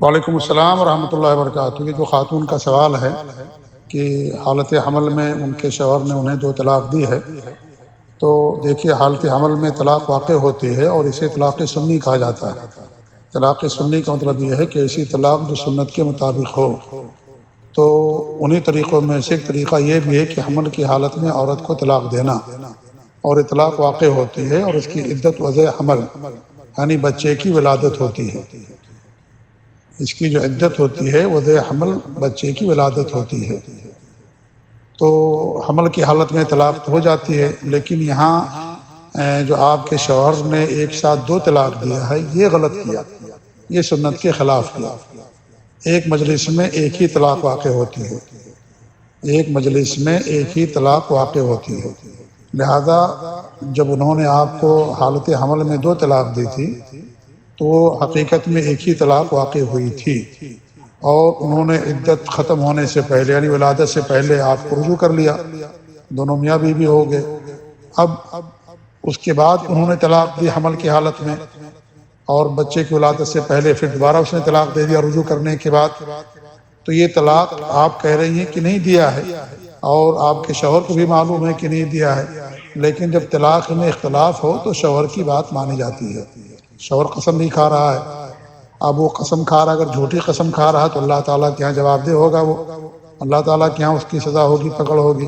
وعلیکم السلام ورحمۃ اللہ وبرکاتہ۔ یہ جو خاتون کا سوال ہے کہ حالت حمل میں ان کے شوہر نے انہیں 2 طلاق دی ہے، تو دیکھیے حالت حمل میں طلاق واقع ہوتی ہے اور اسے طلاق سنی کہا جاتا ہے۔ طلاق سنی کا مطلب یہ ہے کہ ایسی طلاق جو سنت کے مطابق ہو۔ تو انہی طریقوں میں سے ایک طریقہ یہ بھی ہے کہ حمل کی حالت میں عورت کو طلاق دینا، اور اطلاق واقع ہوتی ہے اور اس کی عدت وضع حمل یعنی بچے کی ولادت ہوتی ہے۔ اس کی جو عدت ہوتی ہے وضع حمل بچے کی ولادت ہوتی ہے۔ تو حمل کی حالت میں طلاق ہو جاتی ہے، لیکن یہاں جو آپ کے شوہر نے ایک ساتھ 2 طلاق دیا ہے، یہ غلط کیا، یہ سنت کے خلاف کیا۔ ایک مجلس میں ایک ہی طلاق واقع ہوتی ہے، ایک مجلس میں ایک ہی طلاق واقع ہوتی ہے۔ لہذا جب انہوں نے آپ کو حالت حمل میں 2 طلاق دی تھی تو وہ حقیقت میں ایک ہی طلاق واقع ہوئی تھی، اور انہوں نے عدت ختم ہونے سے پہلے یعنی ولادت سے پہلے آپ کو رجوع کر لیا، دونوں میاں بیوی ہو گئے۔ اب اس کے بعد انہوں نے طلاق دی حمل کی حالت میں، اور بچے کی ولادت سے پہلے پھر دوبارہ اس نے طلاق دے دیا رجوع کرنے کے بعد۔ تو یہ طلاق آپ کہہ رہی ہیں کہ نہیں دیا ہے، اور آپ کے شوہر کو بھی معلوم ہے کہ نہیں دیا ہے، لیکن جب طلاق میں اختلاف ہو تو شوہر کی بات مانی جاتی ہے۔ شوہر قسم نہیں کھا رہا ہے، اب وہ قسم کھا رہا ہے، اگر جھوٹی قسم کھا رہا ہے تو اللہ تعالیٰ کے یہاں جواب دہ ہوگا، وہ اللہ تعالیٰ کے یہاں اس کی سزا ہوگی، پکڑ ہوگی۔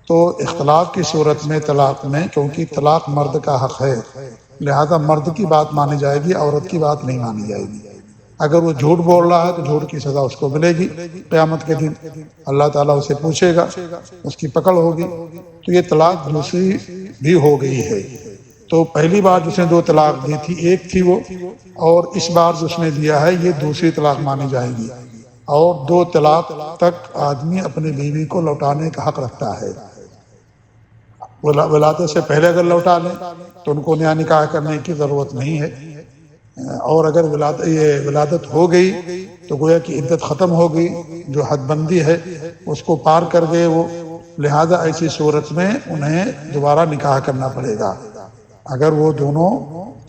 تو اختلاف کی صورت میں طلاق میں، کیونکہ طلاق مرد کا حق ہے، لہذا مرد کی بات مانی جائے گی، عورت کی بات نہیں مانی جائے گی۔ اگر وہ جھوٹ بول رہا ہے تو جھوٹ کی سزا اس کو ملے گی قیامت کے دن، اللہ تعالیٰ اسے پوچھے گا، اس کی پکڑ ہوگی۔ تو یہ طلاق دوسری بھی ہو گئی ہے۔ تو پہلی بار جس نے 2 طلاق دی تھی ایک تھی وہ، اور اس بار جس نے دیا ہے یہ دوسری طلاق مانی جائے گی، اور 2 طلاق تک آدمی اپنی بیوی کو لوٹانے کا حق رکھتا ہے۔ ولادت سے پہلے اگر لوٹا لیں تو ان کو نیا نکاح کرنے کی ضرورت نہیں ہے، اور اگر ولادت ہو گئی تو گویا کہ عدت ختم ہو گئی، جو حد بندی ہے اس کو پار کر گئے وہ، لہذا ایسی صورت میں انہیں دوبارہ نکاح کرنا پڑے گا۔ اگر وہ دونوں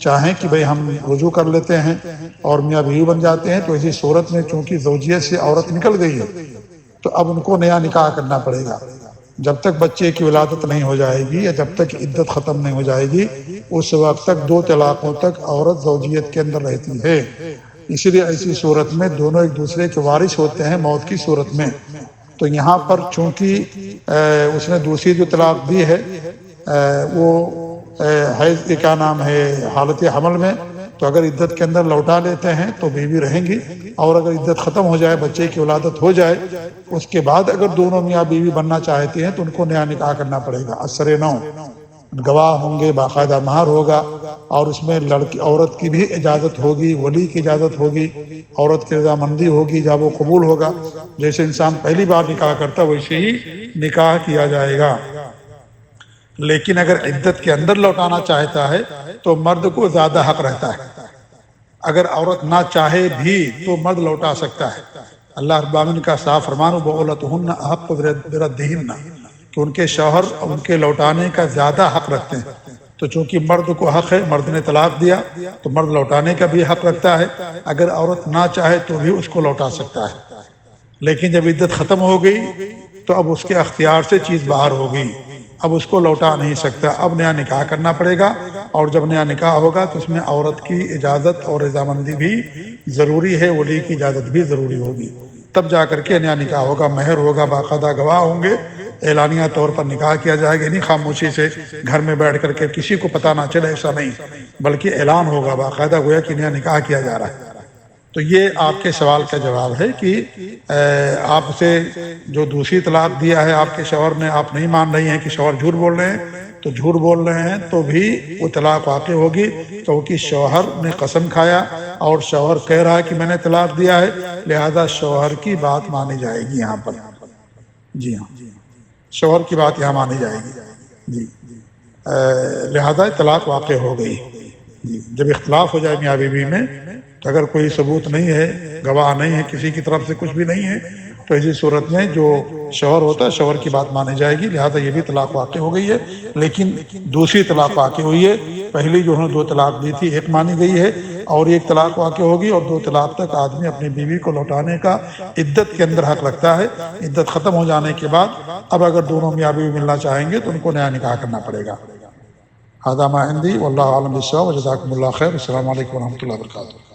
چاہیں کہ بھئی ہم رجوع کر لیتے ہیں اور میاں بیوی بن جاتے ہیں، تو ایسی صورت میں چونکہ زوجیت سے عورت نکل گئی ہے تو اب ان کو نیا نکاح کرنا پڑے گا۔ جب تک بچے کی ولادت نہیں ہو جائے گی یا جب تک عدت ختم نہیں ہو جائے گی، اس وقت تک 2 طلاقوں تک عورت زوجیت کے اندر رہتی ہے۔ اس لیے ایسی صورت میں دونوں ایک دوسرے کے وارث ہوتے ہیں موت کی صورت میں۔ تو یہاں پر چونکہ اس نے دوسری جو طلاق دی ہے وہ حیض کے کیا نام ہے حالت حمل میں، تو اگر عدت کے اندر لوٹا لیتے ہیں تو بیوی رہیں گی، اور اگر عدت ختم ہو جائے، بچے کی ولادت ہو جائے، اس کے بعد اگر دونوں میاں بیوی بننا چاہتے ہیں تو ان کو نیا نکاح کرنا پڑے گا۔ اثر نو گواہ ہوں گے، باقاعدہ مہر ہوگا، اور اس میں عورت کی بھی اجازت ہوگی، ولی کی اجازت ہوگی، عورت کی رضامندی ہوگی، جب وہ قبول ہوگا۔ جیسے انسان پہلی بار نکاح کرتا ویسے ہی نکاح کیا جائے گا۔ لیکن اگر عدت کے اندر لوٹانا چاہتا ہے تو مرد کو زیادہ حق رہتا ہے۔ اگر عورت نہ چاہے بھی تو مرد لوٹا سکتا ہے۔ اللہ رب العالمین کا صاف فرمان وَبُعُولَتُهُنَّ أَحَقُّ بِرَدِّهِنَّ کہ ان کے شوہر ان کے لوٹانے کا زیادہ حق رکھتے ہیں۔ تو چونکہ مرد کو حق ہے، مرد نے طلاق دیا تو مرد لوٹانے کا بھی حق رکھتا ہے، اگر عورت نہ چاہے تو بھی اس کو لوٹا سکتا ہے۔ لیکن جب عدت ختم ہو گئی تو اب اس کے اختیار سے چیز باہر ہو گئی، اب اس کو لوٹا نہیں سکتا، اب نیا نکاح کرنا پڑے گا، اور جب نیا نکاح ہوگا تو اس میں عورت کی اجازت اور رضامندی بھی ضروری ہے، ولی کی اجازت بھی ضروری ہوگی، تب جا کر کے نیا نکاح ہوگا، مہر ہوگا، باقاعدہ گواہ ہوں گے، اعلانیہ طور پر نکاح کیا جائے گا، نہیں خاموشی سے گھر میں بیٹھ کر کے کسی کو پتہ نہ چلے، ایسا نہیں، بلکہ اعلان ہوگا، باقاعدہ گویا کہ نیا نکاح کیا جا رہا ہے۔ تو یہ آپ کے سوال کا جواب ہے کہ آپ سے جو دوسری طلاق دیا ہے آپ کے شوہر نے، آپ نہیں مان رہی ہیں کہ شوہر جھوٹ بول رہے ہیں، تو جھوٹ بول رہے ہیں تو بھی وہ طلاق واقع ہوگی، کیونکہ شوہر نے قسم کھایا اور شوہر کہہ رہا ہے کہ میں نے طلاق دیا ہے، لہذا شوہر کی بات مانی جائے گی یہاں پر۔ جی ہاں، شوہر کی بات یہاں مانی جائے گی، جی، لہذا طلاق واقع ہو گئی۔ جی، جب اختلاف ہو جائے میاں بیوی میں، تو اگر کوئی ثبوت نہیں ہے، گواہ نہیں ہے، کسی کی طرف سے کچھ بھی نہیں ہے، تو اسی صورت میں جو شوہر ہوتا ہے شوہر کی بات مانی جائے گی، لہذا یہ بھی طلاق واقع ہو گئی ہے۔ لیکن دوسری طلاق واقع ہوئی ہے، پہلی جو انہوں نے 2 طلاق دی تھی ایک مانی گئی ہے، اور ایک طلاق واقع ہوگی اور 2 طلاق تک آدمی اپنی بیوی کو لوٹانے کا عدت کے اندر حق رکھتا ہے. عدت ختم ہو جانے کے بعد اب اگر دونوں میاں بیوی ملنا چاہیں گے تو ان کو نیا نکاح کرنا پڑے گا. هذا ما عندي والله اعلم بالصواب وجزاكم الله خير. السلام علیکم ورحمۃ اللہ وبرکاتہ.